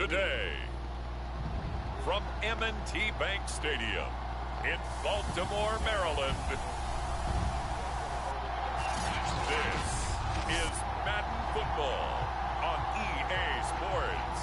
today. From M&T Bank Stadium in Baltimore, Maryland, this is Madden Football on EA Sports.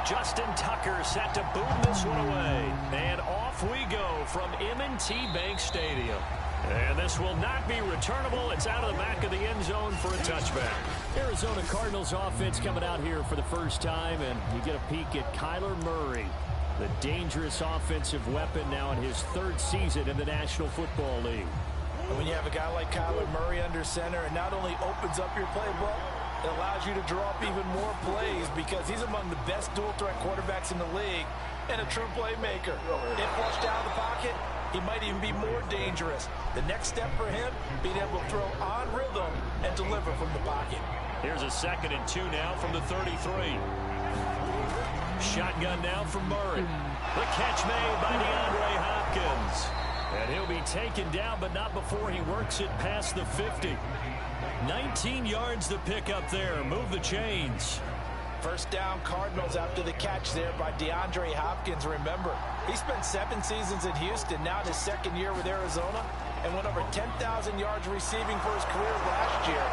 Justin Tucker set to boom this one away. And off we go from M&T Bank Stadium. And this will not be returnable. It's out of the back of the end zone for a touchback. Arizona Cardinals offense coming out here for the first time, and you get a peek at Kyler Murray, the dangerous offensive weapon now in his third season in the National Football League. And when you have a guy like Kyler Murray under center, it not only opens up your playbook, it allows you to draw up even more plays because he's among the best dual-threat quarterbacks in the league and a true playmaker. If flushed out of the pocket, he might even be more dangerous. The next step for him, being able to throw on rhythm and deliver from the pocket. Here's a 2nd and 2 now from the 33. Shotgun now from Murray. The catch made by DeAndre Hopkins. And he'll be taken down, but not before he works it past the 50. 19 yards to pick up there. Move the chains. First down Cardinals after the catch there by DeAndre Hopkins. Remember, he spent 7 seasons in Houston, now in his 2nd year with Arizona, and went over 10,000 yards receiving for his career last year.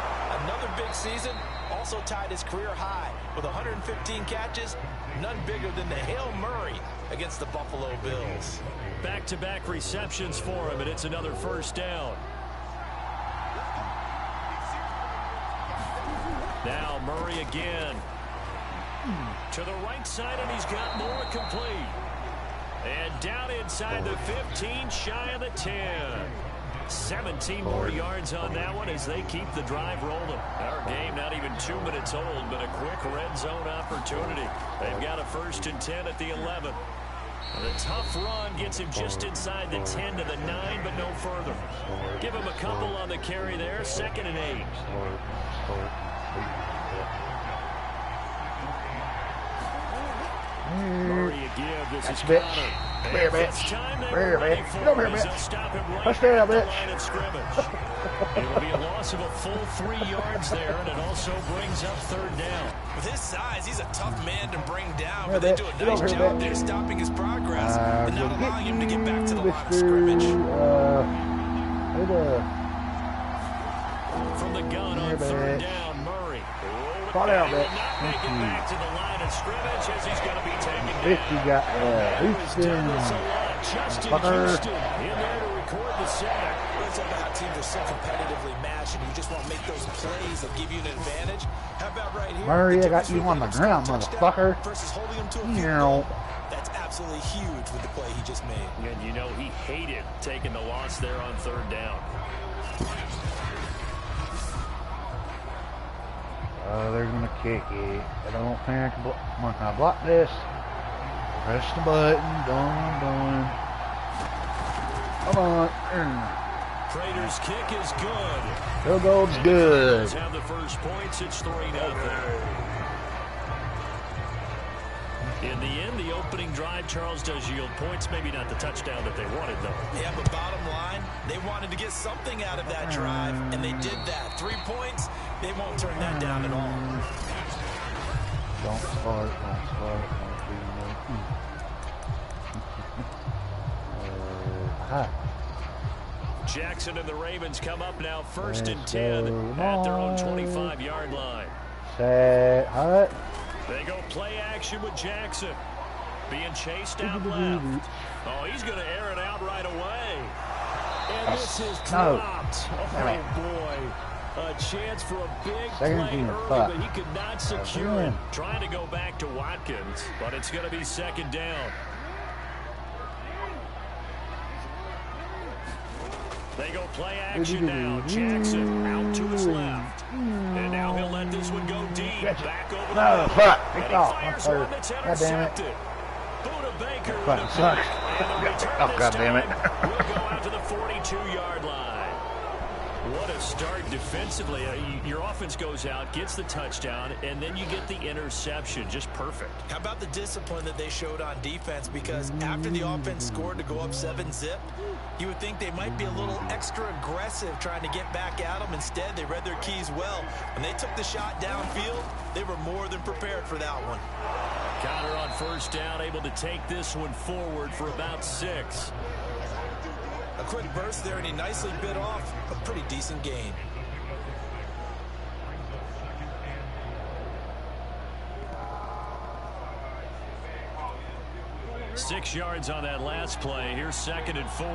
Another big season, also tied his career high with 115 catches, none bigger than the Hail Murray against the Buffalo Bills. Back-to-back receptions for him, and it's another first down. Now Murray again. To the right side, and he's got more complete. And down inside the 15, shy of the 10. 17 more yards on that one as they keep the drive rolling. Our game not even 2 minutes old, but a quick red zone opportunity. They've got a 1st and 10 at the 11. The tough run gets him just inside the 10 to the 9, but no further. Give him a couple on the carry there, 2nd and 8. Murray again, this is Connor. Come here, bitch. Come here, man. Get over here, bitch. Push down, bitch. It will be a loss of a full 3 yards there, and it also brings up 3rd down. With his size, he's a tough man to bring down, but they do a nice job there stopping his progress and not allowing him to get back to the line of scrimmage. From the gun on 3rd down, Murray. Fall out, bitch. Not make it back to the line of scrimmage as he's going to be taken down. You got Houston. Justin Houston in there to record the sack. It's about how teams are so competitively matched, and you just want to make those plays that give you an advantage. How about right here? Murray, I got you on the ground, motherfucker. Versus holding him to a field goal. That's absolutely huge with the play he just made. And you know he hated taking the loss there on 3rd down. They're going to kick it. I don't think I can block. Come on, can I block this? Press the button. Done. Come on. Prater's kick is good. Field goal's good. Have the first points. It's 3-0. In the end, the opening drive, Charles, does yield points. Maybe not the touchdown that they wanted, though. Yeah, but bottom line, they wanted to get something out of that drive, and they did that. 3 points, they won't turn that down at all. Don't start. Jackson and the Ravens come up now 1st and 10 at their own 25-yard line. Set. Hut. They go play action with Jackson. Being chased out left. Oh, he's going to air it out right away. And this is dropped. Oh, boy. A chance for a big play early, but he could not secure it. Trying to go back to Watkins, but it's going to be 2nd down. They go play action now. Jackson out to his left. And now he'll let this one go deep. Back over the middle. Fuck. And he fires one that's intercepted. Buda Baker with a sucks. pick. And the return God damn it. will go out to the 42-yard line. What a start defensively. Your offense goes out, gets the touchdown, and then you get the interception. Just perfect. How about the discipline that they showed on defense? Because after the offense scored to go up 7-zip, you would think they might be a little extra aggressive trying to get back at them. Instead, they read their keys well. When they took the shot downfield, they were more than prepared for that one. Connor on first down, able to take this one forward for about 6. A quick burst there, and he nicely bit off a pretty decent gain. Six yards on that last play. Here's 2nd and 4.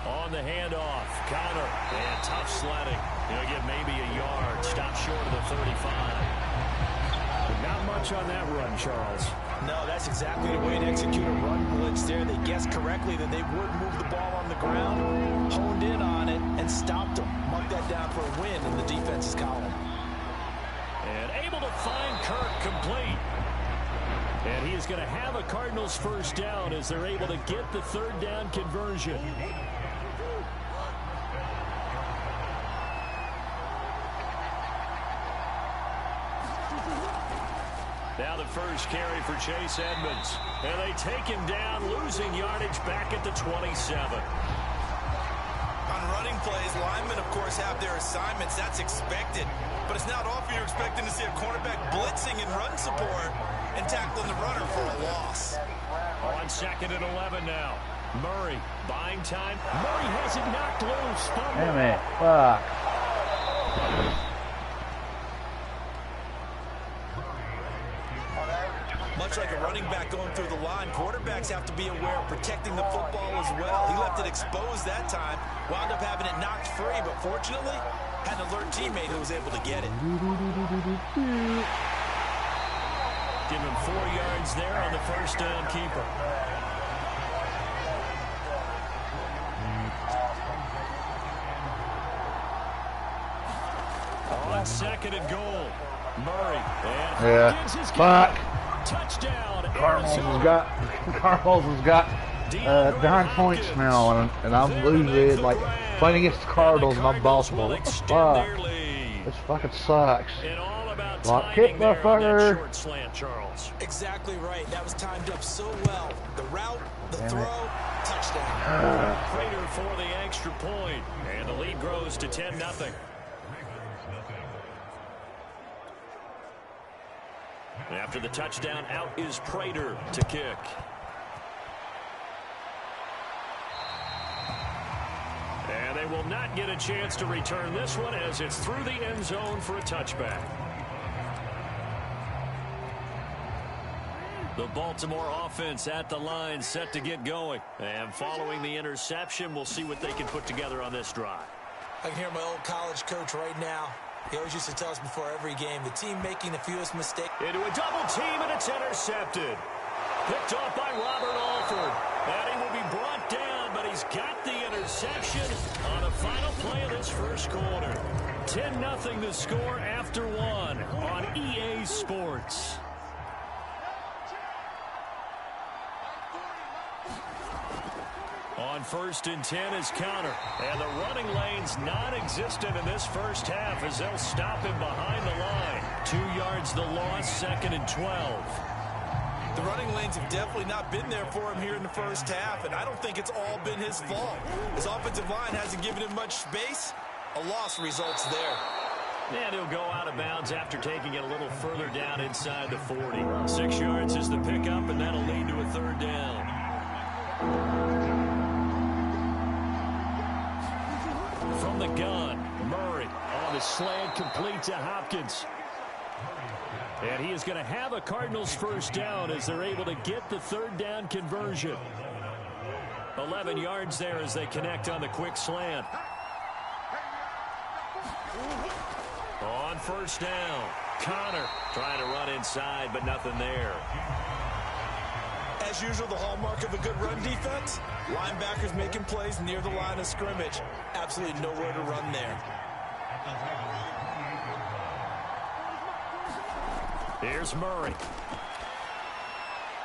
On the handoff, Connor, and tough sledding. He'll get maybe a yard. Stop short of the 35. Not much on that run, Charles. No, that's exactly the way to execute a run blitz there. They guessed correctly that they would move the ball on the ground, honed in on it, and stopped them. Mark that down for a win in the defense's column. And able to find Kirk complete. And he is going to have a Cardinals first down as they're able to get the 3rd down conversion. Now the first carry for Chase Edmonds. And they take him down, losing yardage back at the 27. On running plays, linemen, of course, have their assignments. That's expected. But it's not often you're expecting to see a cornerback blitzing in run support and tackling the runner for a loss. On 2nd and 11 now. Murray buying time. Murray has it knocked loose. Damn it. Fuck. Much like a running back going through the line, quarterbacks have to be aware of protecting the football as well. He left it exposed that time, wound up having it knocked free, but fortunately, had an alert teammate who was able to get it. Give him 4 yards there on the first down keeper. On 2nd and goal, Murray. And Fuck. Touchdown. Cardinals has got 9 points now, and I'm losing. Like, playing against the Cardinals, and I'm Baltimore. What the fuck? This fucking sucks. Block kick, motherfucker. Short slant, Charles. Exactly right. That was timed up so well. The route, the throw, touchdown. Prater for the extra point, and the lead grows to 10-0. After the touchdown, out is Prater to kick. And they will not get a chance to return this one as it's through the end zone for a touchback. The Baltimore offense at the line, set to get going. And following the interception, we'll see what they can put together on this drive. I can hear my old college coach right now. He always used to tell us before every game, the team making the fewest mistakes. Into a double team, and it's intercepted. Picked off by Robert Alford. And he will be brought down, but he's got the interception on the final play of this first quarter. 10-0 the score after 1 on EA Sports. On 1st and 10 is Connor. And the running lane's non-existent in this first half as they'll stop him behind the line. 2 yards the loss, 2nd and 12. The running lanes have definitely not been there for him here in the first half, and I don't think it's all been his fault. His offensive line hasn't given him much space. A loss results there. And he'll go out of bounds after taking it a little further down inside the 40. 6 yards is the pickup, and that'll lead to a 3rd down. From the gun, Murray on the slant, complete to Hopkins. And he is going to have a Cardinals first down as they're able to get the 3rd down conversion. 11 yards there as they connect on the quick slant. On 1st down, Connor trying to run inside, but nothing there. As usual, the hallmark of a good run defense, linebackers making plays near the line of scrimmage. Absolutely nowhere to run there. Here's Murray.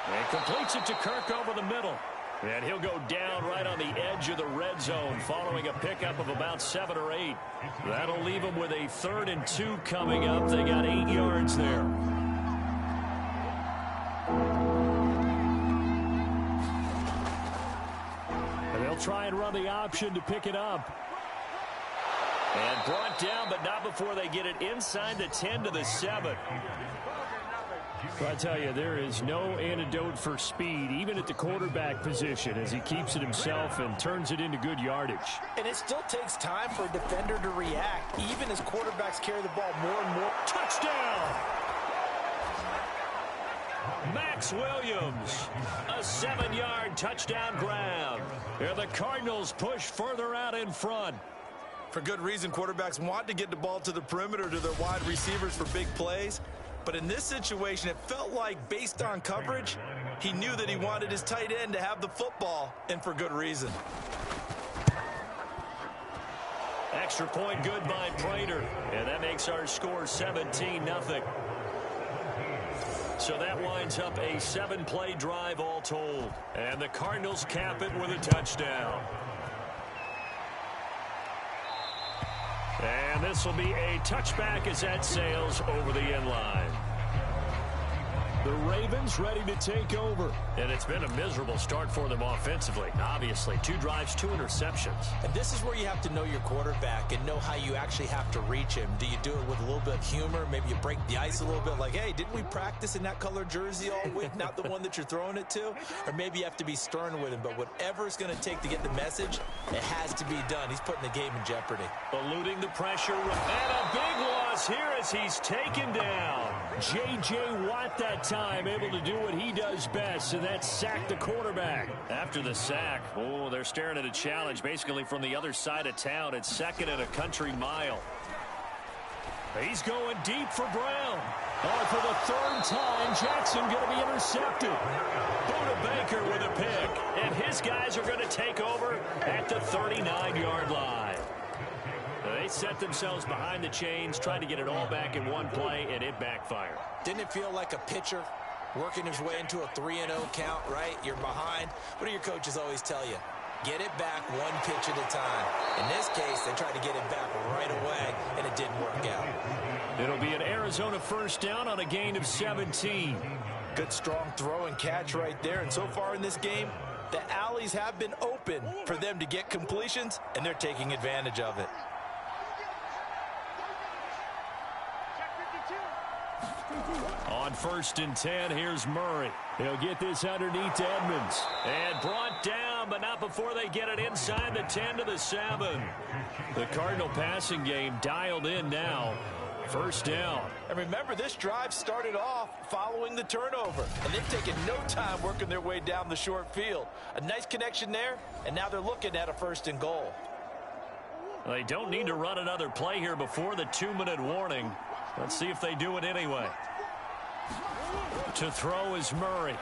And completes it to Kirk over the middle. And he'll go down right on the edge of the red zone following a pickup of about 7 or 8. That'll leave them with a 3rd and 2 coming up. They got 8 yards there. And they'll try and run the option to pick it up. And brought down, but not before they get it inside the 10 to the 7. I tell you, there is no antidote for speed, even at the quarterback position, as he keeps it himself and turns it into good yardage. And it still takes time for a defender to react, even as quarterbacks carry the ball more and more. Touchdown! Max Williams, a 7-yard touchdown grab. And the Cardinals push further out in front. For good reason, quarterbacks want to get the ball to the perimeter to their wide receivers for big plays. But in this situation, it felt like, based on coverage, he knew that he wanted his tight end to have the football, and for good reason. Extra point good by Prater, and that makes our score 17-0. So that winds up a 7-play drive all told. And the Cardinals cap it with a touchdown. And this will be a touchback as that sails over the end line. The Ravens ready to take over. And it's been a miserable start for them offensively. Obviously, 2 drives, 2 interceptions. And this is where you have to know your quarterback and know how you actually have to reach him. Do you do it with a little bit of humor? Maybe you break the ice a little bit like, hey, didn't we practice in that color jersey all week? Not the one that you're throwing it to? Or maybe you have to be stern with him. But whatever it's going to take to get the message, it has to be done. He's putting the game in jeopardy. Eluding the pressure. And a big loss here as he's taken down. J.J. Watt that time able to do what he does best, and that's sack the quarterback. After the sack, they're staring at a challenge basically from the other side of town. It's 2nd and a country mile. He's going deep for Brown. For the 3rd time, Jackson going to be intercepted. Buda Baker with a pick, and his guys are going to take over at the 39-yard line. They set themselves behind the chains, trying to get it all back in one play, and it backfired. Didn't it feel like a pitcher working his way into a 3-0 count, right? You're behind. What do your coaches always tell you? Get it back one pitch at a time. In this case, they tried to get it back right away, and it didn't work out. It'll be an Arizona 1st down on a gain of 17. Good, strong throw and catch right there. And so far in this game, the alleys have been open for them to get completions, and they're taking advantage of it. On 1st and 10, here's Murray. He'll get this underneath to Edmonds. And brought down, but not before they get it inside the 10 to the 7. The Cardinal passing game dialed in now. 1st down. And remember, this drive started off following the turnover. And they've taken no time working their way down the short field. A nice connection there, and now they're looking at a 1st and goal. They don't need to run another play here before the 2-minute warning. Let's see if they do it anyway. To throw is Murray.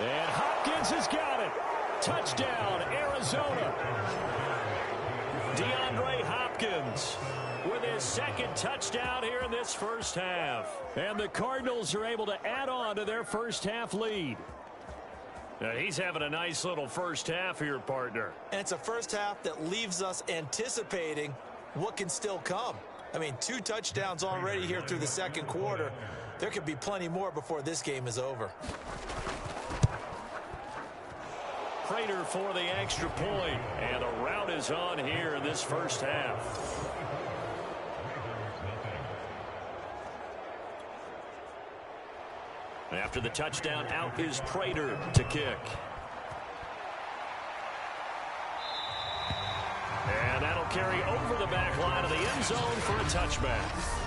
And Hopkins has got it. Touchdown, Arizona. DeAndre Hopkins with his 2nd touchdown here in this 1st half. And the Cardinals are able to add on to their 1st half lead. Now he's having a nice little 1st half here, partner. And it's a 1st half that leaves us anticipating what can still come. I mean, 2 touchdowns already here through the 2nd quarter. There could be plenty more before this game is over. Prater for the extra point. And the route is on here in this 1st half. After the touchdown, out is Prater to kick. And that'll carry over the back line of the end zone for a touchback.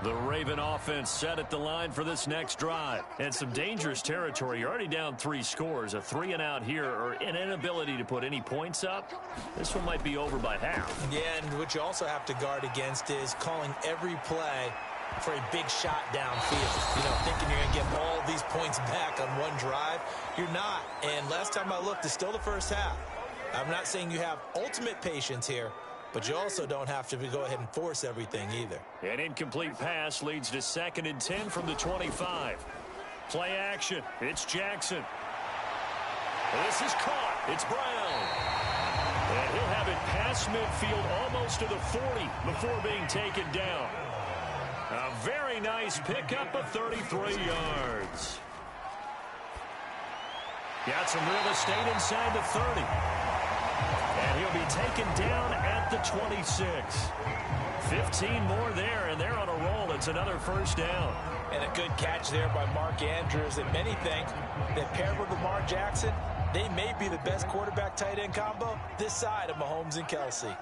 The Raven offense set at the line for this next drive. And some dangerous territory. You're already down 3 scores. A 3-and-out here, or an inability to put any points up. This one might be over by half. Yeah, and what you also have to guard against is calling every play for a big shot downfield. You know, thinking you're going to get all these points back on one drive. You're not. And last time I looked, it's still the 1st half. I'm not saying you have ultimate patience here, but you also don't have to go ahead and force everything either. An incomplete pass leads to 2nd and 10 from the 25. Play action. It's Jackson. This is caught. It's Brown. And he'll have it past midfield almost to the 40 before being taken down. A very nice pickup of 33 yards. Got some real estate inside the 30. And he'll be taken down at the 26. 15 more there, and they're on a roll. It's another first down. And a good catch there by Mark Andrews. And many think that paired with Lamar Jackson, they may be the best quarterback-tight end combo this side of Mahomes and Kelsey.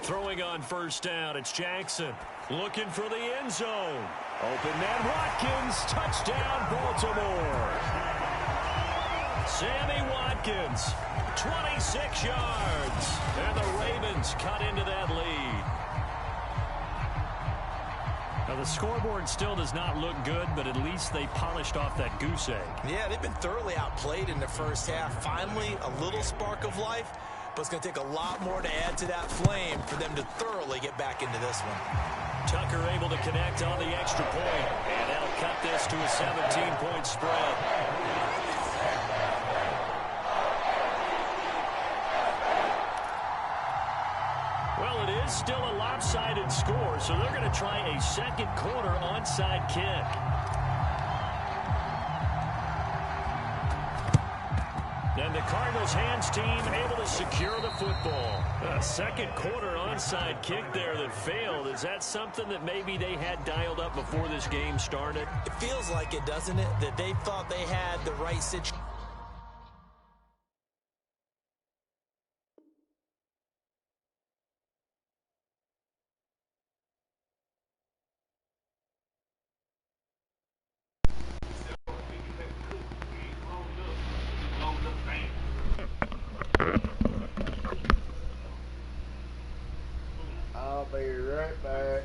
Throwing on first down, it's Jackson. Looking for the end zone. Open man Watkins. Touchdown, Baltimore. Sammy Watkins, 26 yards. And the Ravens cut into that lead. Now, the scoreboard still does not look good, but at least they polished off that goose egg. Yeah, they've been thoroughly outplayed in the first half. Finally, a little spark of life, but it's going to take a lot more to add to that flame for them to thoroughly get back into this one. Tucker able to connect on the extra point, and that'll cut this to a 17-point spread. Well, it is still a lopsided score, so they're going to try a second quarter onside kick. And the Cardinals hands team able to secure the football. A second quarter onside kick there that failed. Is that something that maybe they had dialed up before this game started? It feels like it, doesn't it? That they thought they had the right situation. I'll be right back.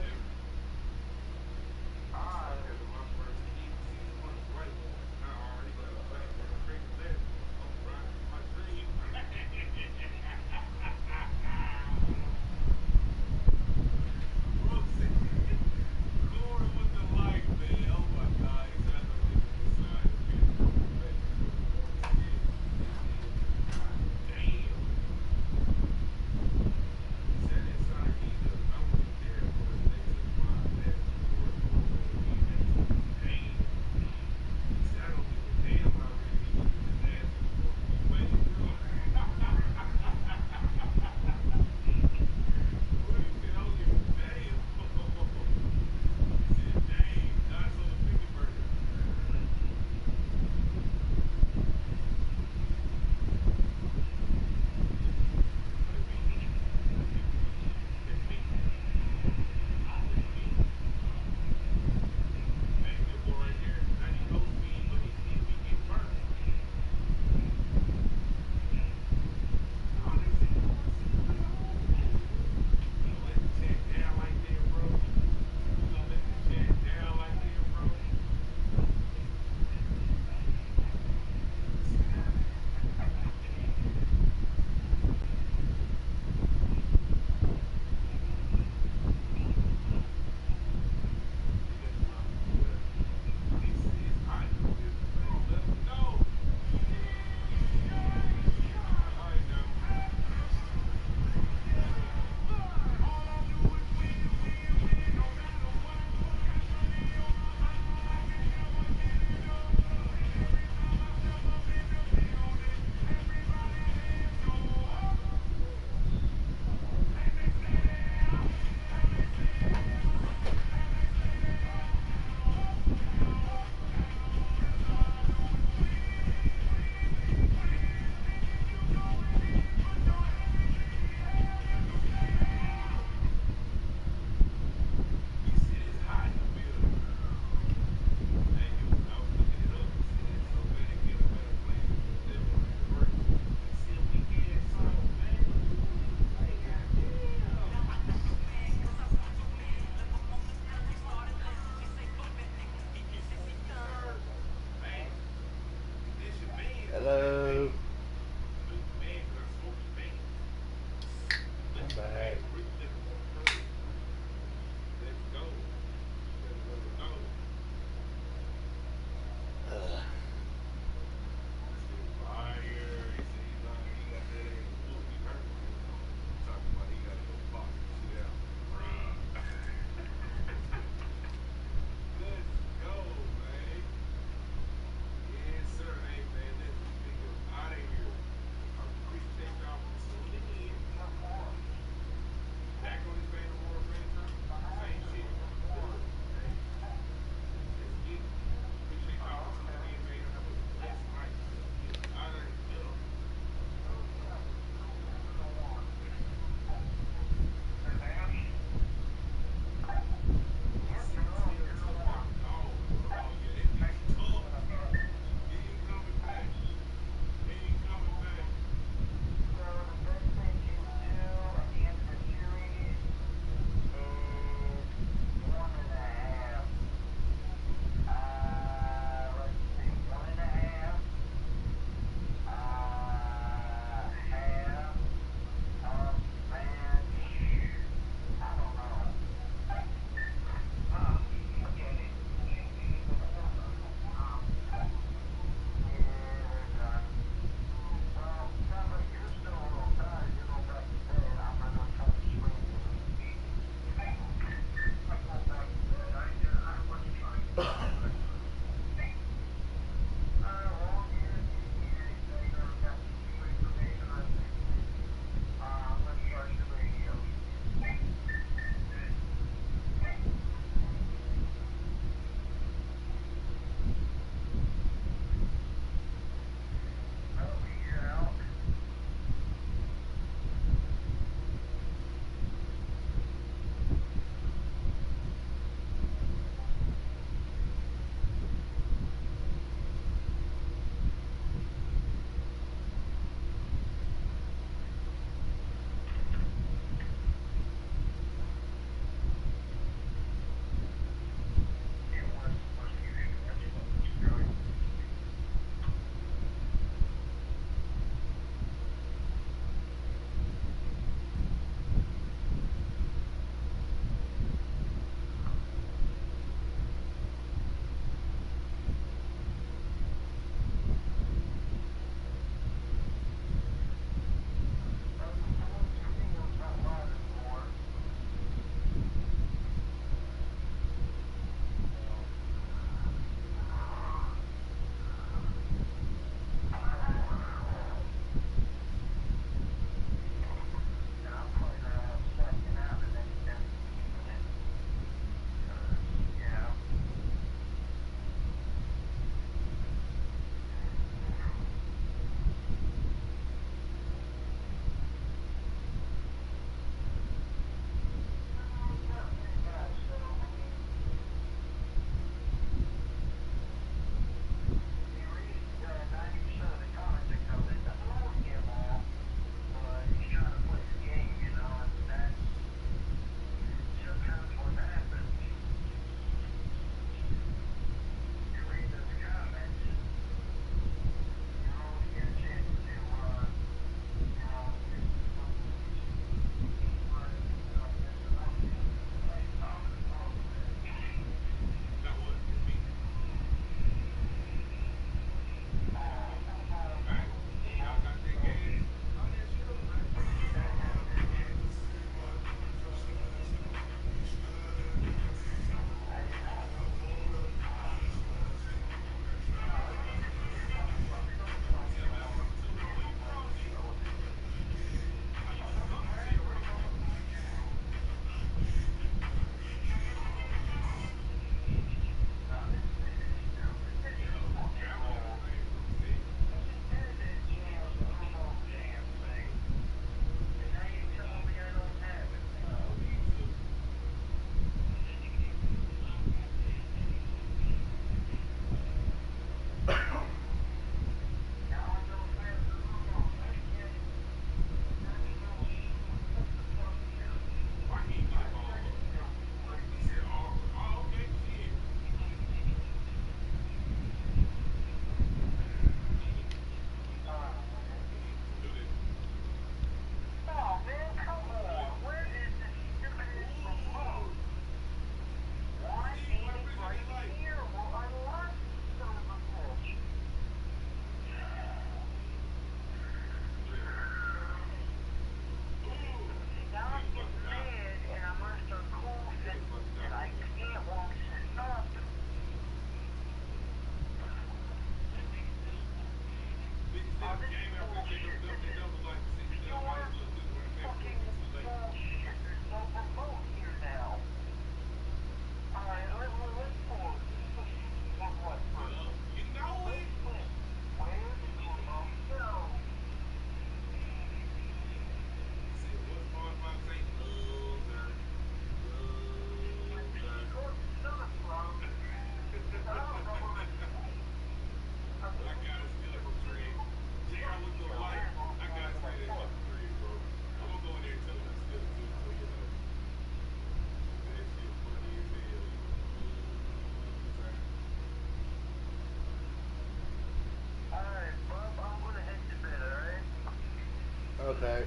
Okay.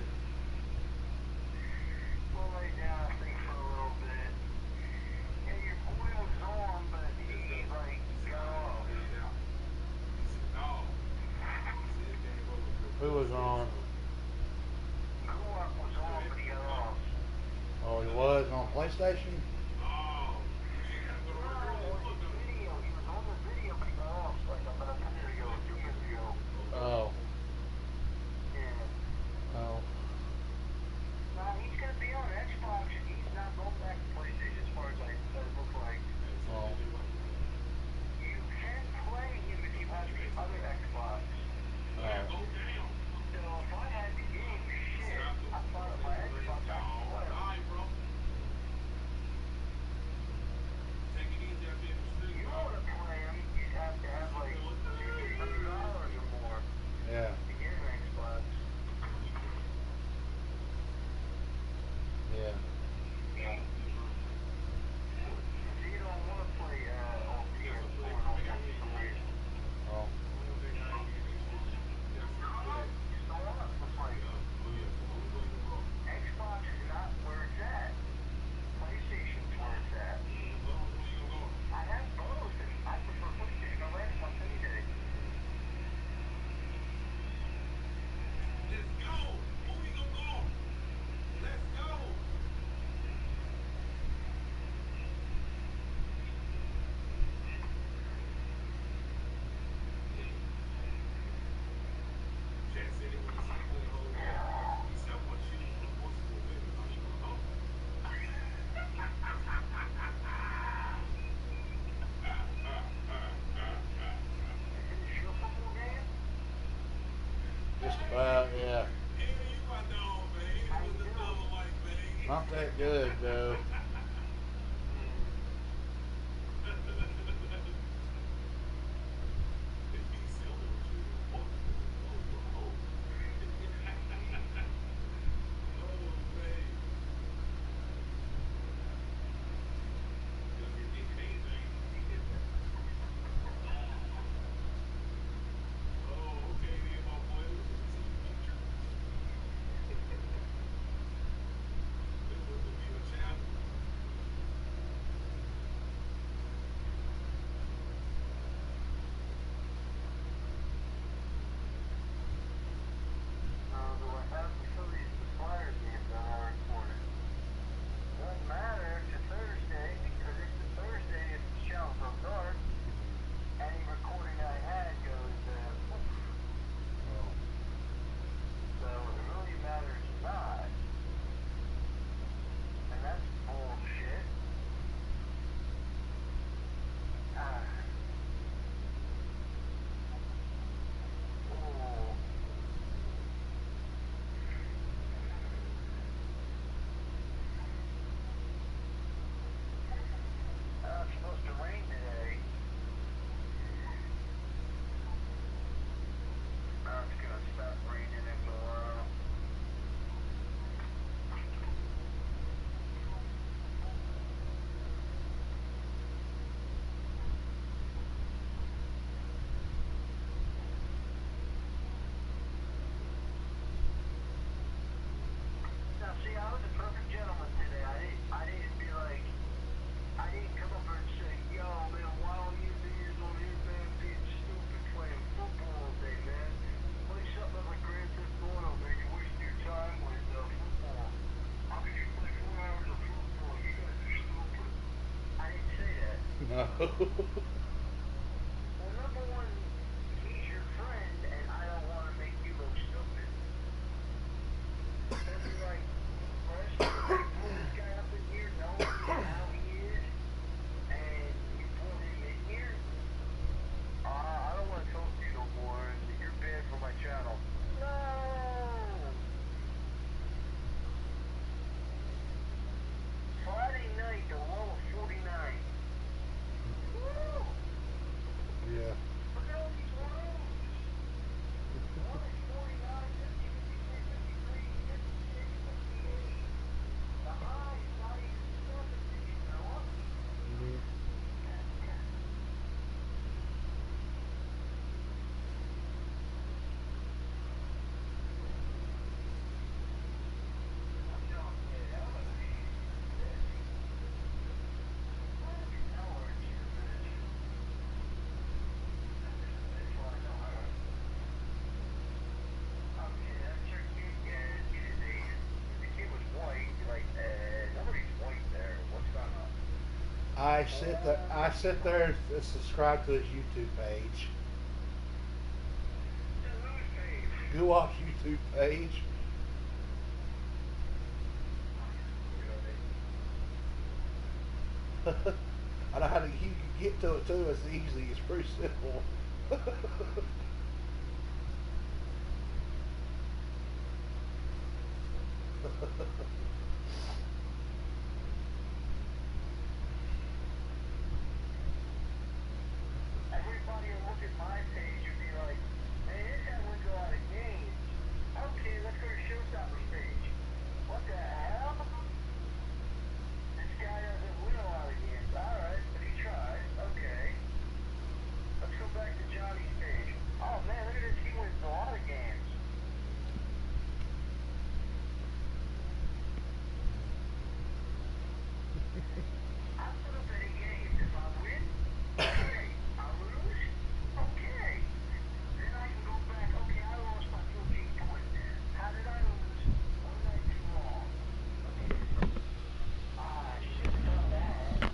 We'll lay down, I think, for a little bit. Yeah, your boy was on, but he, like, got off. Who was on? Gulak was on, but he got off. Oh, he was on PlayStation? No, on his video. He was on the video, but he got off, like, about a minute ago, 2 minutes ago. Oh. Yeah. Oh. Nah, he's going to be on Xbox, and he's not going back to PlayStation as far as I look like. Oh. You can play him if you have the other Xbox. Oh. So if I had the game, shit, I thought of my Xbox, I could play him. You want to play him, you'd have to have like $100 or more Yeah. to get an Xbox. Yeah. So you don't want to play on PS4 and all that for some reason. Oh. Just don't want to play. Xbox is not where it's at. PlayStation's where it's at. I have both, and I prefer PlayStation over Xbox any day. Is your football game? Just about, yeah. How you doing? Not that good, though. Do I have some of these supplier games that I recorded? Doesn't matter if it's a Thursday, because it's a Thursday if the channel goes dark. Any recording I had goes, so it really matters not. And that's bullshit. Oh. It's supposed to rain today. Now it's gonna stop raining in a while. Now see, I was a perfect gentleman today. I didn't be like, I didn't come up here and say, yo man, why don't you dudes on here, man, being stupid playing football all day, man? Play something like Grand Theft Auto, man. You're wasting your time with football. How could you play 4 hours of football? You guys are stupid. I didn't say that. No. Well, number one, he's your friend, and I don't want to make you look stupid. That'd be like, Russ, you pull this guy up in here knowing how he is, and you pull him in here. I don't want to talk to you no more. You're bad for my channel. No! Friday night, the low of 49. Woo! I sit there and subscribe to his YouTube page. Go off YouTube page. I know how to, you can get to it too as easy. It's pretty simple. Everybody will look at my page and be like, hey, this guy wins a lot of games. Okay, let's go to Showstopper's page. What the hell? This guy doesn't win a lot of games. Alright, but he tries. Okay. Let's go back to Johnny's page. Oh man, look at this. He wins a lot of games. I put up any games. If I win, okay. I lose, okay. Then I can go back. Okay, I lost by 14 points. How did I lose? What did I do wrong? I should have done that.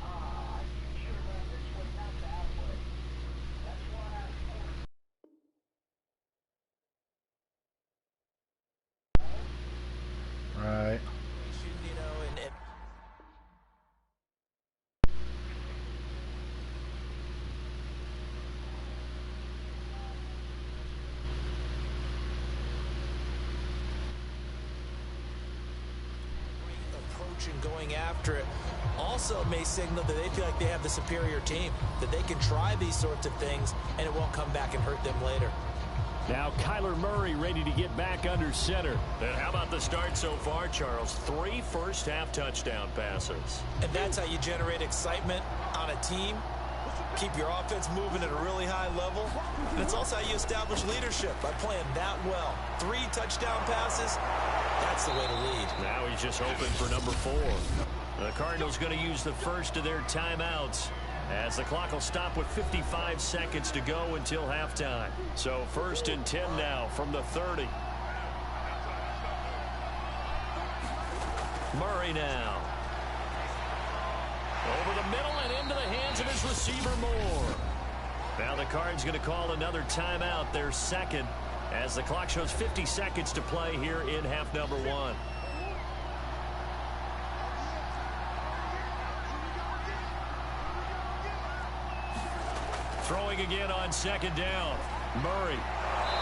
I should have done this way, not that way. That's why I scored. Right. You know, and approach and going after it also may signal that they feel like they have the superior team, that they can try these sorts of things and it won't come back and hurt them later. Now Kyler Murray ready to get back under center. And how about the start so far, Charles? 3 first-half touchdown passes. And that's how you generate excitement on a team. Keep your offense moving at a really high level. And it's also how you establish leadership, by playing that well. 3 touchdown passes, that's the way to lead. Now he's just hoping for number 4. The Cardinals going to use the first of their timeouts, as the clock will stop with 55 seconds to go until halftime. So 1st and 10 now from the 30. Murray now. Over the middle and into the hands of his receiver Moore. Now the Cards going to call another timeout, their second, as the clock shows 50 seconds to play here in half number 1. Throwing again on 2nd down. Murray.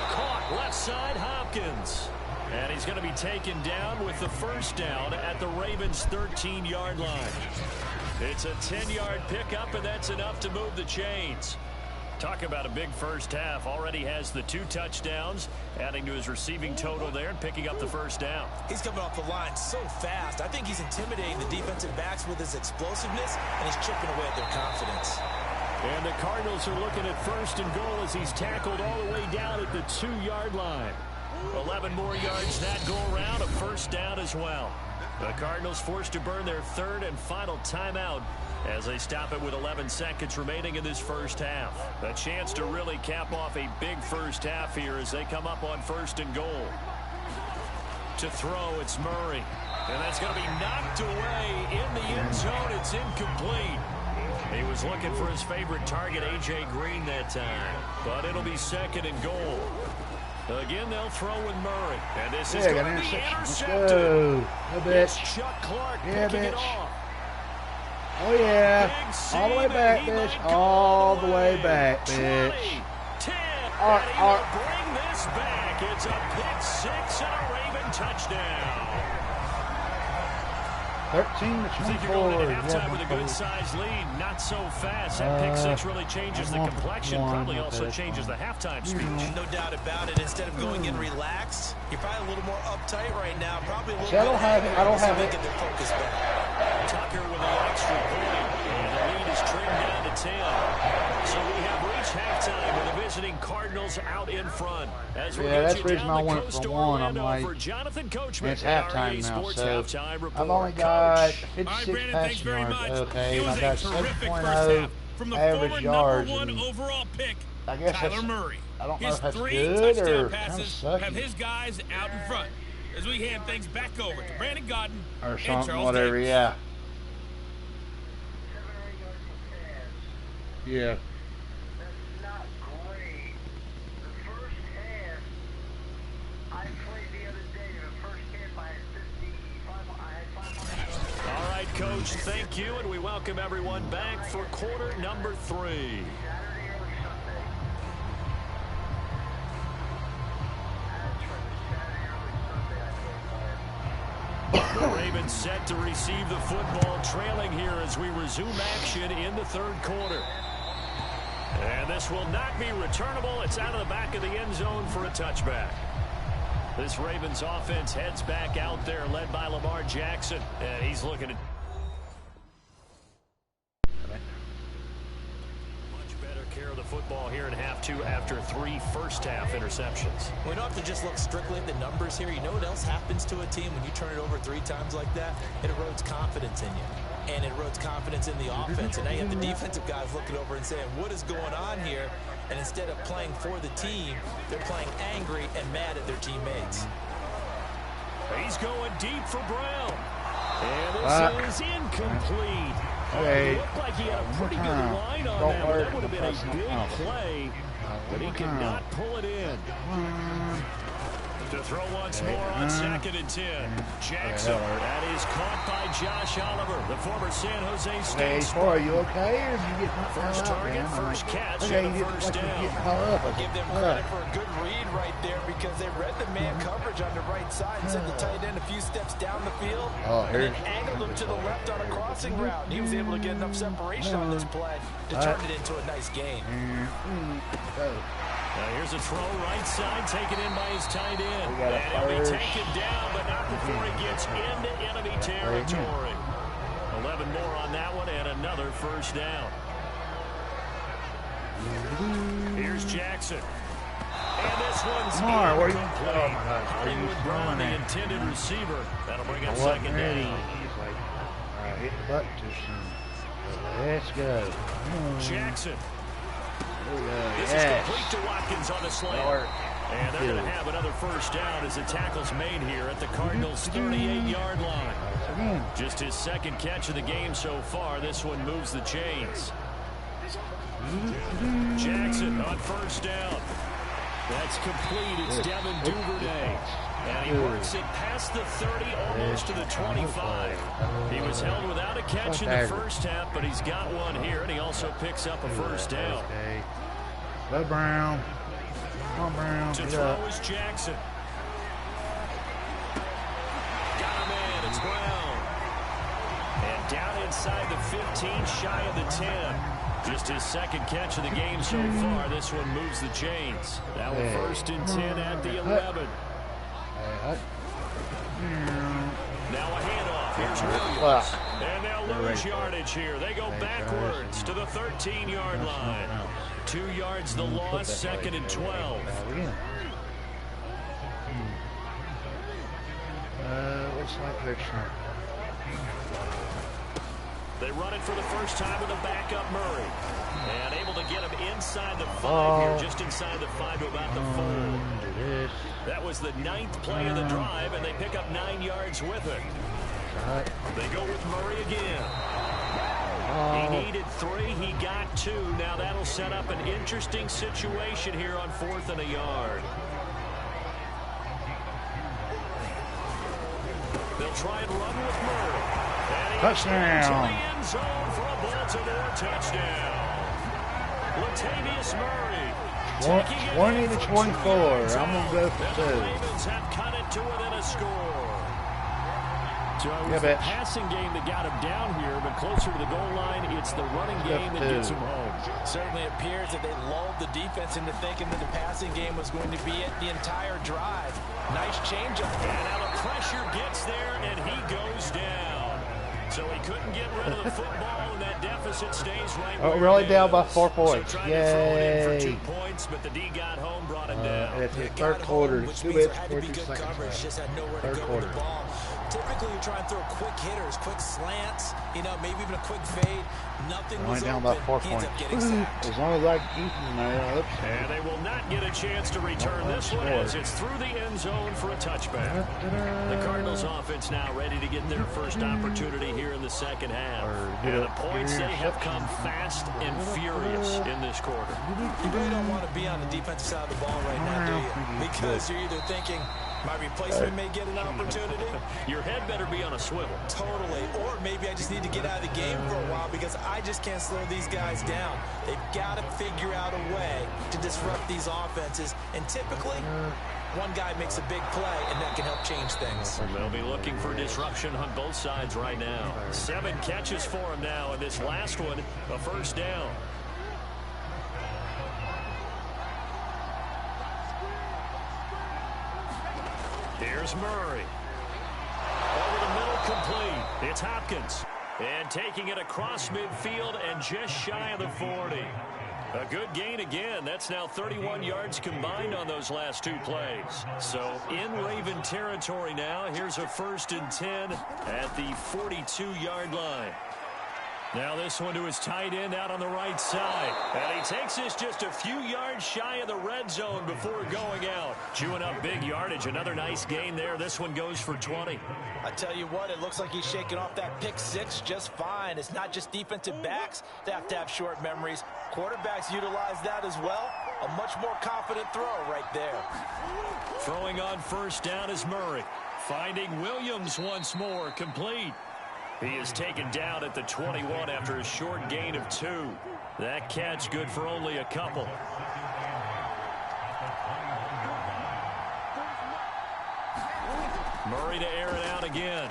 Caught left side, Hopkins. And he's going to be taken down with the 1st down at the Ravens' 13-yard line. It's a 10-yard pickup, and that's enough to move the chains. Talk about a big first half. Already has the 2 touchdowns, adding to his receiving total there and picking up the 1st down. He's coming off the line so fast. I think he's intimidating the defensive backs with his explosiveness, and he's chipping away at their confidence. And the Cardinals are looking at 1st and goal as he's tackled all the way down at the 2-yard line. 11 more yards that go around, a 1st down as well. The Cardinals forced to burn their 3rd and final timeout as they stop it with 11 seconds remaining in this first half. A chance to really cap off a big first half here as they come up on 1st and goal. To throw, it's Murray. And that's going to be knocked away in the end zone. It's incomplete. He was looking for his favorite target, A.J. Green, that time. But it'll be 2nd and goal. Again, they'll throw with Murray. And this is going to be intercepted. It's Chuck Clark picking it off. Oh, yeah. All the way back, bitch. All the way back, bitch. 10. And he'll bring this back. It's a pick 6 and a Raven touchdown. 13 to 24. You're going into halftime with a good-sized lead. Not so fast. That pick 6 really changes the complexion. Probably also changes the halftime speech. No doubt about it. Instead of going in relaxed, you're probably a little more uptight right now. Probably a little I don't have it. I don't have it. Get their focus back. Tucker with the extra point. And the lead is trimmed down to 10. So we have reached halftime with the visiting Cardinals out in front. As we that's get the you reason down I the went coast for to 1. I'm Orlando like, for Jonathan Coachman it's at halftime RA now, Sports so Halftime Report. I've only got Coach. 56 passing yards. Okay, It and was I got a terrific first 7.0 half from the average former yards. number 1 overall pick, I guess Kyler Murray. I don't know His if that's 3 good touchdown or passes kind of have sucky. his guys out in front as we hand things back over to Brandon Godden Or and something, Charles whatever, Davis. yeah. Yeah. That's not great. The first half, I played the other day. The first half, I had 500. All right, Coach, thank you, and we welcome everyone back for quarter number 3. Saturday, early Sunday. That's right. Saturday, early Sunday, I played. The Ravens set to receive the football, trailing here as we resume action in the third quarter. And this will not be returnable. It's out of the back of the end zone for a touchback. This Ravens offense heads back out there, led by Lamar Jackson. And he's looking at much better care of the football here in half 2 after 3 first-half interceptions. We don't have to just look strictly at the numbers here. You know what else happens to a team when you turn it over 3 times like that? It erodes confidence in you. And it erodes confidence in the offense. And now you have the defensive guys looking over and saying, what is going on here? And instead of playing for the team, they're playing angry and mad at their teammates. He's going deep for Brown. And this is incomplete. Hey. It looked like he had a pretty good line on that, but that would have been a big play. But he could not pull it in. To throw once more on 2nd and 10. Jackson. That is caught by Josh Oliver, the former San Jose State. Hey, are you okay? Or did you get First target, first catch, and a first down. I'll give them credit for a good read right there because they read the man coverage on the right side and sent the tight end a few steps down the field and then angled him to the left on a crossing route. And he was able to get enough separation on this play to turn it into a nice gain. Here's a throw right side, taken in by his tight end. And he'll be taken down, but not before he gets into enemy territory. 11 more on that one, and another first down. Here's Jackson. And this one's incomplete. Hollywood Brown, the intended receiver. That'll bring up 2nd down. All right, hit the button too soon. Let's go. Jackson. This is complete to Watkins on the slant. And they're going to have another first down as the tackle's made here at the Cardinals' 38-yard line. Just his 2nd catch of the game so far. This one moves the chains. Jackson on first down. That's complete. It's Devin Duvernay. And he works it past the 30, almost to the 25. He was held without a catch in the first half, but he's got one here, and he also picks up a first down. Go Brown. Come on, Brown. To throw is Jackson. Got a man. It's Brown. And down inside the 15, shy of the 10. Just his 2nd catch of the game so far. This one moves the chains. That one 1st and 10 at the 11. Now a handoff. Here's Williams. And they'll lose yardage here. They go backwards to the 13-yard line. 2 yards the loss, 2nd and 12. What's my picture? They run it for the first time with a backup Murray. And able to get him inside the 5 here, just inside the 5 to about the 4. That was the 9th play of the drive, and they pick up 9 yards with it. They go with Murray again. He needed 3. He got 2. Now that'll set up an interesting situation here on 4th and a yard. They'll try and run with Murray. And he touchdown. To the end zone for a Baltimore touchdown. Latavius Murray. 20 to 24. I'm going to go for 2. The Ravens have cut it to within a score. So it was the passing game that got him down here, but closer to the goal line, it's the running game that gets him home. Certainly appears that they lulled the defense into thinking that the passing game was going to be it the entire drive. Nice change up. And now the pressure gets there, and he goes down. So he couldn't get rid of the football, and that deficit stays right where we're only down by 4 So points. tried to throw it in for Yay. 2 points, but the D got home, brought him down. It's the third quarter. Which 2 means minutes, there had to be 42 good seconds coverage. left. Just had nowhere Third to go quarter. with the ball. Typically, you're trying to throw quick hitters, quick slants, you know, maybe even a quick fade. Nothing was down open. about 4 He ends points. up getting sacked. As long as I keep him there. Oops. And they will not get a chance to return this one as it's through the end zone for a touchback. The Cardinals offense now ready to get their first opportunity here in the second half. And the points, they have come fast and furious in this quarter. You really don't want to be on the defensive side of the ball right now, do you? Because you're either thinking, my replacement may get an opportunity. Your head better be on a swivel. Totally. Or maybe I just need to get out of the game for a while because I just can't slow these guys down. They've got to figure out a way to disrupt these offenses. And typically, one guy makes a big play, and that can help change things. They'll be looking for disruption on both sides right now. 7 catches for him now, and this last one, a first down. Here's Murray. Over the middle, complete. It's Hopkins. And taking it across midfield and just shy of the 40. A good gain again. That's now 31 yards combined on those last 2 plays. So in Raven territory now. Here's a 1st and 10 at the 42-yard line. Now this one to his tight end out on the right side. And he takes this just a few yards shy of the red zone before going out. Chewing up big yardage. Another nice gain there. This one goes for 20. I tell you what, it looks like he's shaking off that pick 6 just fine. It's not just defensive backs that have to have short memories. Quarterbacks utilize that as well. A much more confident throw right there. Throwing on first down is Murray. Finding Williams once more, complete. He is taken down at the 21 after a short gain of 2. That catch good for only a couple. Murray to air it out again.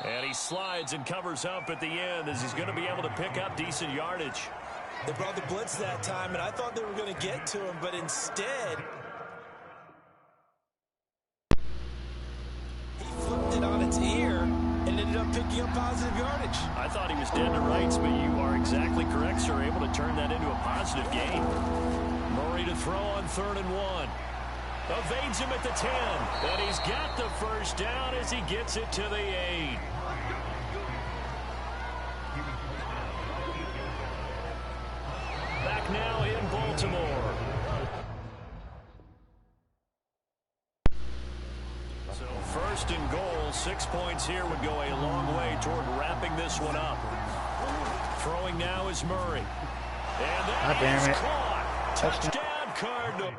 And he slides and covers up at the end as he's going to be able to pick up decent yardage. They brought the blitz that time, and I thought they were going to get to him, but instead, he flipped it on its ear and ended up picking up positive yardage. I thought he was dead to rights, but you are exactly correct, sir. Able to turn that into a positive gain. Murray to throw on 3rd and 1. Evades him at the 10. And he's got the first down as he gets it to the 8. Back now in Baltimore. So 1st and goal, 6 points here would go a long way toward wrapping this one up. Throwing now is Murray. And that is caught. Touchdown, Cardinal.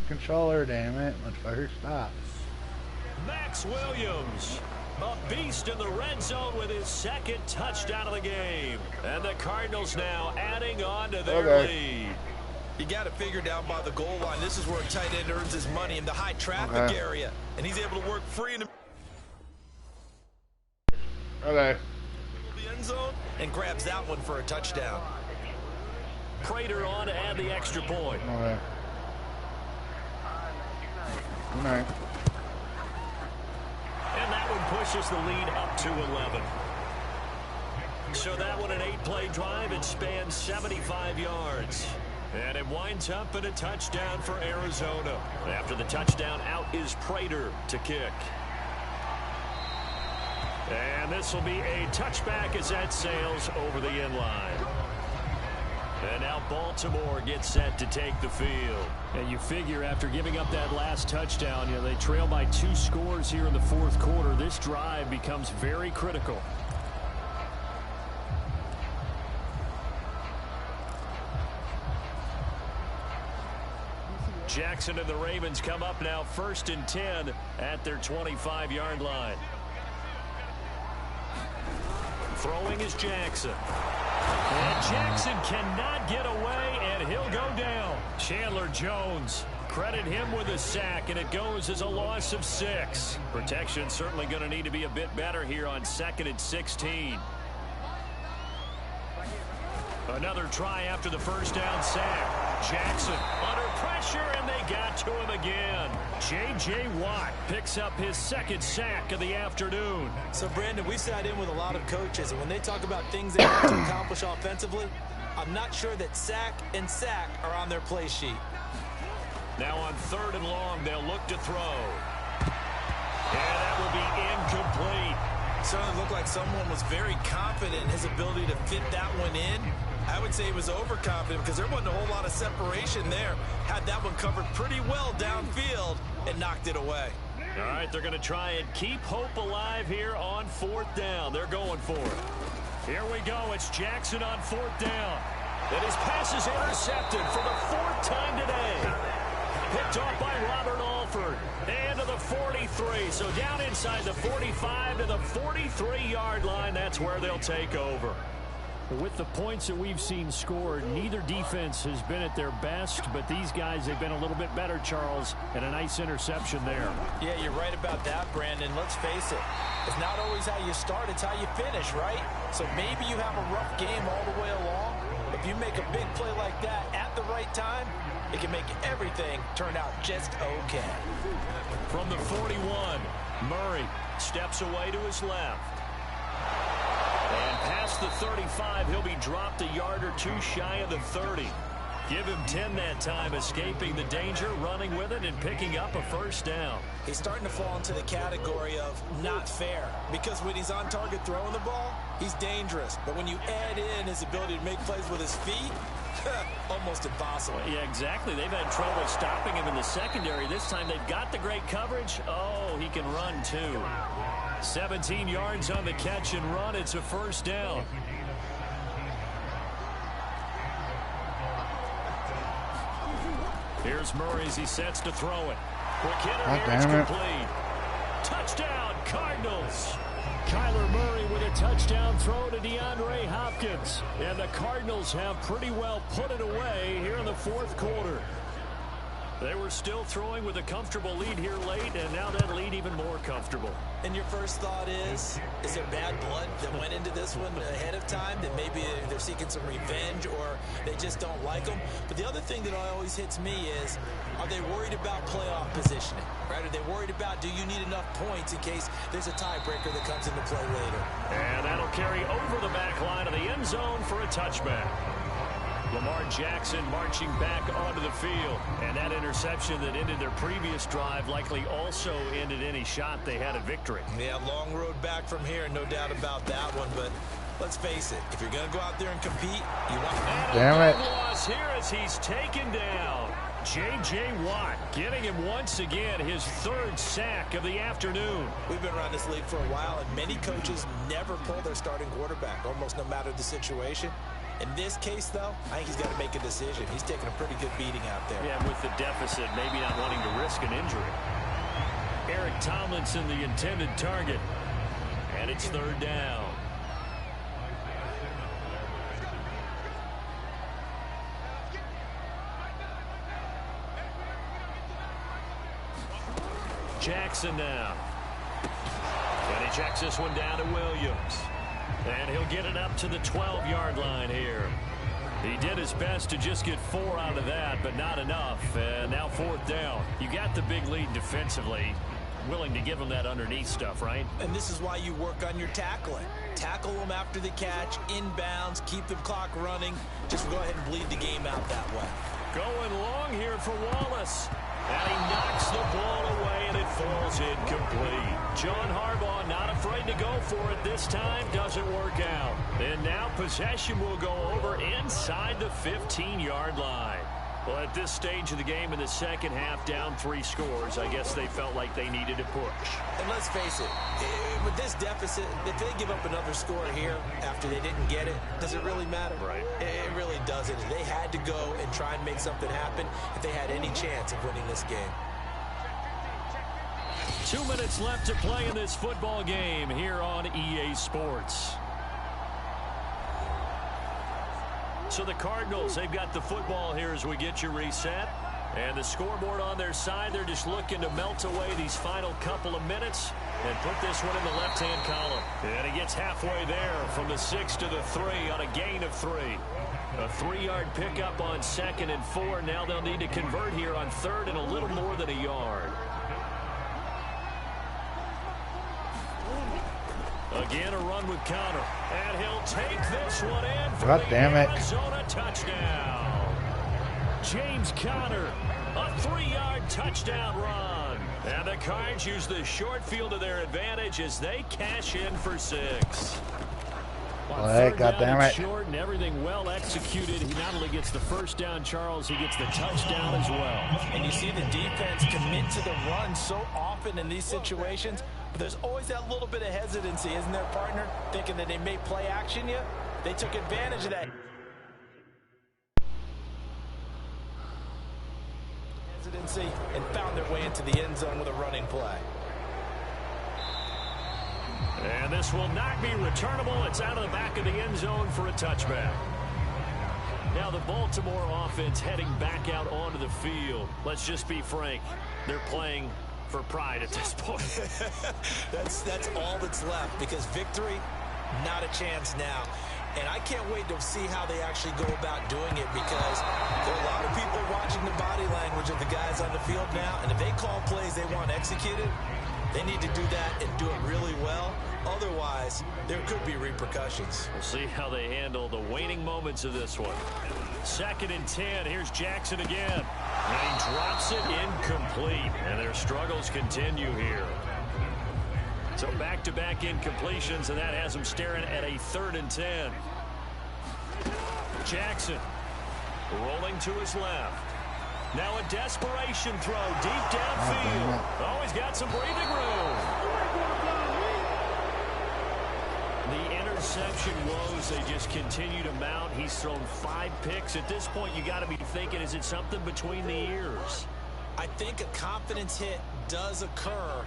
Controller, damn it. Let's first stop. Max Williams, a beast in the red zone with his 2nd touchdown of the game. And the Cardinals now adding on to their lead. You got to figure down by the goal line. This is where a tight end earns his money in the high traffic area. And he's able to work free in the end zone and grabs that one for a touchdown. Prater on to add the extra point. Good night. And that one pushes the lead up to 11. So that one an 8-play drive. It spans 75 yards. And it winds up in a touchdown for Arizona. After the touchdown, out is Prater to kick. And this will be a touchback as that sails over the end line. And now Baltimore gets set to take the field. And you figure after giving up that last touchdown, they trail by 2 scores here in the 4th quarter. This drive becomes very critical. Jackson and the Ravens come up now 1st and 10 at their 25-yard line. Throwing is Jackson. And Jackson cannot get away, and he'll go down. Chandler Jones, credit him with a sack, and it goes as a loss of 6. Protection certainly going to need to be a bit better here on 2nd and 16. Another try after the first down sack. Jackson under pressure, and they got to him again. J.J. Watt picks up his 2nd sack of the afternoon. So, Brandon, we sat in with a lot of coaches, and when they talk about things they have to accomplish offensively, I'm not sure that sack and sack are on their play sheet. Now on 3rd and long, they'll look to throw. And that will be incomplete. Certainly looked like someone was very confident in his ability to fit that one in. I would say he was overconfident because there wasn't a whole lot of separation there. Had that one covered pretty well downfield and knocked it away. All right, they're going to try and keep hope alive here on 4th down. They're going for it. Here we go. It's Jackson on 4th down. And his pass is intercepted for the 4th time today. Picked off by Robert Alford. And to the 43. So down inside the 45 to the 43-yard line. That's where they'll take over. With the points that we've seen scored, neither defense has been at their best, but these guys have been a little bit better, Charles, and a nice interception there. Yeah, you're right about that, Brandon. Let's face it. It's not always how you start, it's how you finish, right? So maybe you have a rough game all the way along. If you make a big play like that at the right time, it can make everything turn out just okay. From the 41, Murray steps away to his left. And past the 35, he'll be dropped a yard or two shy of the 30. Give him 10 that time, escaping the danger, running with it, and picking up a 1st down. He's starting to fall into the category of not fair, because when he's on target throwing the ball, he's dangerous. But when you add in his ability to make plays with his feet, almost impossible. Yeah, exactly. They've had trouble stopping him in the secondary. This time they've got the great coverage. Oh, he can run too. 17 yards on the catch and run. It's a 1st down. Here's Murray as he sets to throw it. Quick hitter here, it's complete. Touchdown, Cardinals. Kyler Murray with a touchdown throw to DeAndre Hopkins. And the Cardinals have pretty well put it away here in the 4th quarter. They were still throwing with a comfortable lead here late, and now that lead even more comfortable. And your first thought is there bad blood that went into this one ahead of time, that maybe they're seeking some revenge or they just don't like them? But the other thing that always hits me is, are they worried about playoff positioning? Right? Are they worried about, do you need enough points in case there's a tiebreaker that comes into play later? And that'll carry over the back line of the end zone for a touchback. Lamar Jackson marching back onto the field. And that interception that ended their previous drive likely also ended any shot they had at victory. Yeah, long road back from here, no doubt about that one. But let's face it, if you're going to go out there and compete, you want to... Damn it. Loss here as he's taken down. J.J. Watt getting him once again his 3rd sack of the afternoon. We've been around this league for a while, and many coaches never pull their starting quarterback, almost no matter the situation. In this case, though, I think he's got to make a decision. He's taking a pretty good beating out there. Yeah, with the deficit, maybe not wanting to risk an injury. Eric Tomlinson, the intended target. And it's 3rd down. Jackson now. And he checks this one down to Williams. And he'll get it up to the 12-yard line here. He did his best to just get 4 out of that, but not enough. And now 4th down. You got the big lead defensively. Willing to give them that underneath stuff, right? And this is why you work on your tackling. Tackle them after the catch, inbounds, keep the clock running. Just go ahead and bleed the game out that way. Going long here for Wallace. And he knocks the ball away, and it falls incomplete. John Harbaugh not afraid to go for it this time. Doesn't work out. And now possession will go over inside the 15-yard line. Well, at this stage of the game in the second half, down 3 scores, I guess they felt like they needed to push. And let's face it, with this deficit, if they give up another score here after they didn't get it, does it really matter? Right. It really doesn't. They had to go and try and make something happen if they had any chance of winning this game. 2 minutes left to play in this football game here on EA Sports. So the Cardinals, they've got the football here as we get you reset. And the scoreboard on their side, they're just looking to melt away these final couple of minutes and put this one in the left-hand column. And he gets halfway there from the 6 to the 3 on a gain of 3. A 3-yard pickup on 2nd and 4. Now they'll need to convert here on 3rd and a little more than a yard. Again, a run with Conner. And he'll take this one in for God the damn it. Arizona touchdown. James Conner, a 3-yard touchdown run. And the Cards use the short field to their advantage as they cash in for 6. Hey, goddammit. Short and everything well executed. He not only gets the first down, Charles, he gets the touchdown as well. And you see the defense commit to the run so often in these situations, but there's always that little bit of hesitancy, isn't there, partner? Thinking that they may play action you. They took advantage of that hesitancy and found their way into the end zone with a running play. And this will not be returnable. It's out of the back of the end zone for a touchback. Now the Baltimore offense heading back out onto the field. Let's just be frank. They're playing for pride at this point. That's all that's left, because victory, not a chance now. And I can't wait to see how they actually go about doing it, because there are a lot of people watching the body language of the guys on the field now, and if they call plays they want executed, they need to do that and do it really well. Otherwise, there could be repercussions. We'll see how they handle the waning moments of this one. 2nd and 10. Here's Jackson again. And he drops it incomplete. And their struggles continue here. So back-to-back incompletions, and that has them staring at a 3rd and 10. Jackson rolling to his left. Now a desperation throw deep downfield. Oh, he's got some breathing room. The interception woes, they just continue to mount. He's thrown 5 picks. At this point, you got to be thinking, is it something between the ears? I think a confidence hit does occur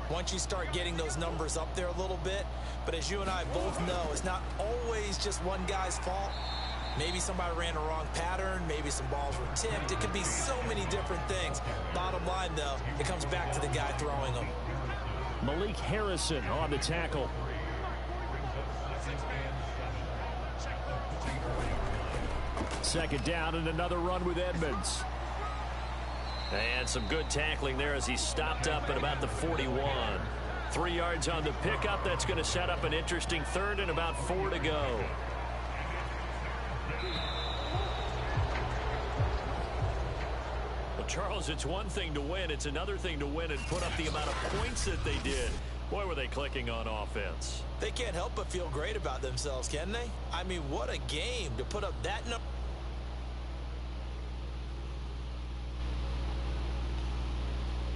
once you start getting those numbers up there a little bit. But as you and I both know, it's not always just one guy's fault. Maybe somebody ran a wrong pattern. Maybe some balls were tipped. It could be so many different things. Bottom line, though, it comes back to the guy throwing them. Malik Harrison on the tackle. Second down and another run with Edmonds. And some good tackling there as he stopped up at about the 41. 3 yards on the pickup. That's going to set up an interesting 3rd and about 4 to go. Well, Charles, it's one thing to win. It's another thing to win and put up the amount of points that they did. Boy, were they clicking on offense. They can't help but feel great about themselves, can they? I mean, what a game to put up that number.